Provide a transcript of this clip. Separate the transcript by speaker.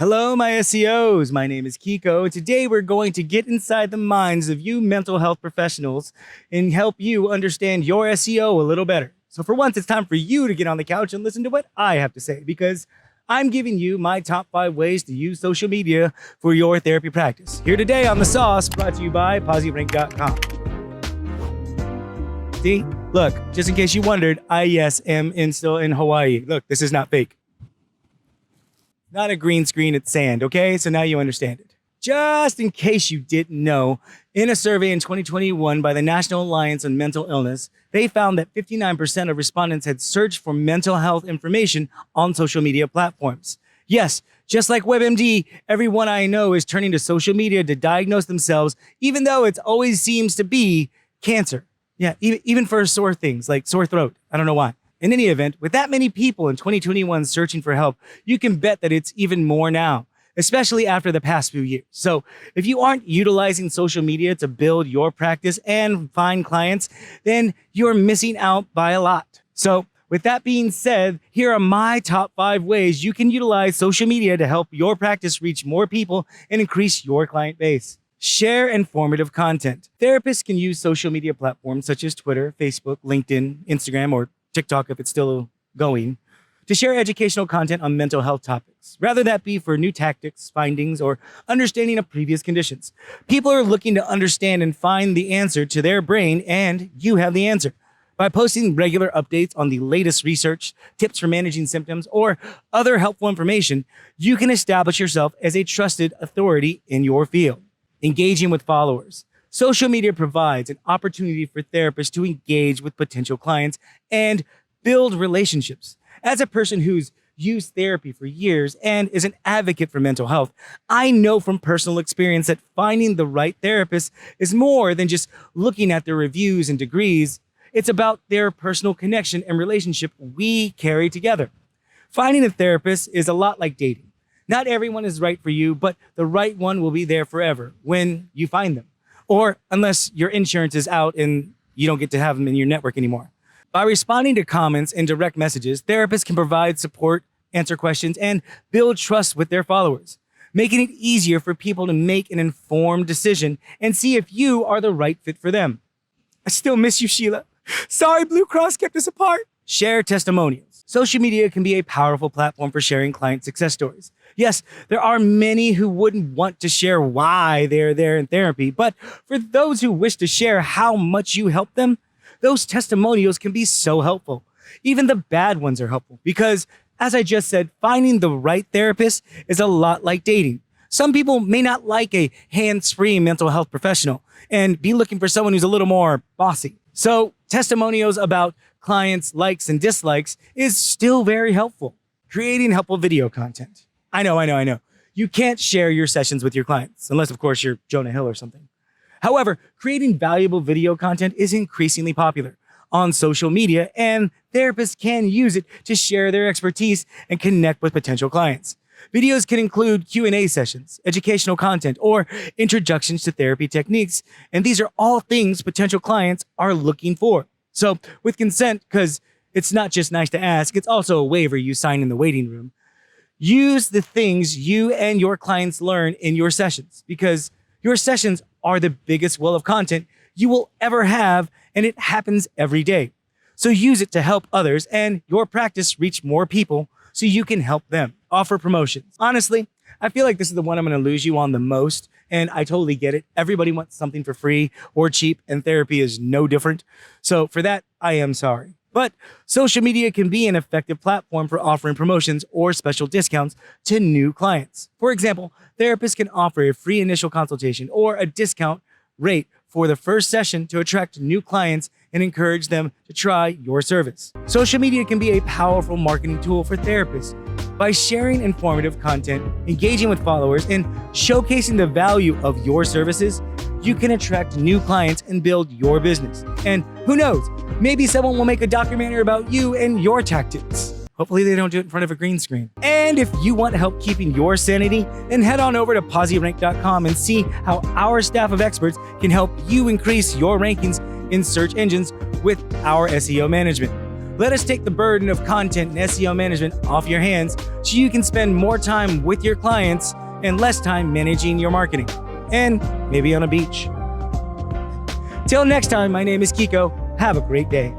Speaker 1: Hello, my SEOs. My name is Kiko. Today, we're going to get inside the minds of you mental health professionals and help you understand your SEO a little better. So for once, it's time for you to get on the couch and listen to what I have to say, because I'm giving you my top 5 ways to use social media for your therapy practice. Here today on The Sauce, brought to you by PosiTiveRank.com. See, look, just in case you wondered, I am still in Hawaii. Look, this is not fake. Not a green screen, it's sand, okay? So now you understand it. Just in case you didn't know, in a survey in 2021 by the National Alliance on Mental Illness, they found that 59% of respondents had searched for mental health information on social media platforms. Yes, just like WebMD, everyone I know is turning to social media to diagnose themselves, even though it always seems to be cancer. Yeah, even for sore things like sore throat. I don't know why. In any event, with that many people in 2021 searching for help, you can bet that it's even more now, especially after the past few years. So if you aren't utilizing social media to build your practice and find clients, then you're missing out by a lot. So with that being said, here are my top 5 ways you can utilize social media to help your practice reach more people and increase your client base. Share informative content. Therapists can use social media platforms such as Twitter, Facebook, LinkedIn, Instagram, or TikTok if it's still going, to share educational content on mental health topics, rather that be for new tactics, findings, or understanding of previous conditions. People are looking to understand and find the answer to their brain, and you have the answer. By posting regular updates on the latest research, tips for managing symptoms, or other helpful information, you can establish yourself as a trusted authority in your field. Engaging with followers. Social media provides an opportunity for therapists to engage with potential clients and build relationships. As a person who's used therapy for years and is an advocate for mental health, I know from personal experience that finding the right therapist is more than just looking at their reviews and degrees. It's about their personal connection and relationship we carry together. Finding a therapist is a lot like dating. Not everyone is right for you, but the right one will be there forever when you find them. Or unless your insurance is out and you don't get to have them in your network anymore. By responding to comments and direct messages, therapists can provide support, answer questions, and build trust with their followers, making it easier for people to make an informed decision and see if you are the right fit for them. I still miss you, Sheila. Sorry, Blue Cross kept us apart. Share testimonials. Social media can be a powerful platform for sharing client success stories. Yes, there are many who wouldn't want to share why they're there in therapy, but for those who wish to share how much you help them, those testimonials can be so helpful. Even the bad ones are helpful because, as I just said, finding the right therapist is a lot like dating. Some people may not like a hands-free mental health professional and be looking for someone who's a little more bossy. So testimonials about clients' likes and dislikes is still very helpful. Creating helpful video content. I know. You can't share your sessions with your clients, unless, of course, you're Jonah Hill or something. However, creating valuable video content is increasingly popular on social media, and therapists can use it to share their expertise and connect with potential clients. Videos can include Q&A sessions, educational content, or introductions to therapy techniques, and these are all things potential clients are looking for. So, with consent, because it's not just nice to ask, it's also a waiver you sign in the waiting room. Use the things you and your clients learn in your sessions, because your sessions are the biggest well of content you will ever have, and it happens every day. So use it to help others and your practice reach more people so you can help them. Offer promotions. Honestly, I feel like this is the one I'm going to lose you on the most, and I totally get it. Everybody wants something for free or cheap, and therapy is no different. So for that, I am sorry. But social media can be an effective platform for offering promotions or special discounts to new clients. For example, therapists can offer a free initial consultation or a discount rate for the first session to attract new clients and encourage them to try your service. Social media can be a powerful marketing tool for therapists. By sharing informative content, engaging with followers, and showcasing the value of your services, you can attract new clients and build your business. And who knows, maybe someone will make a documentary about you and your tactics. Hopefully they don't do it in front of a green screen. And if you want help keeping your sanity, then head on over to PosiTiveRank.com and see how our staff of experts can help you increase your rankings in search engines with our SEO management. Let us take the burden of content and SEO management off your hands so you can spend more time with your clients and less time managing your marketing. And maybe on a beach. Till next time, my name is Kiko. Have a great day.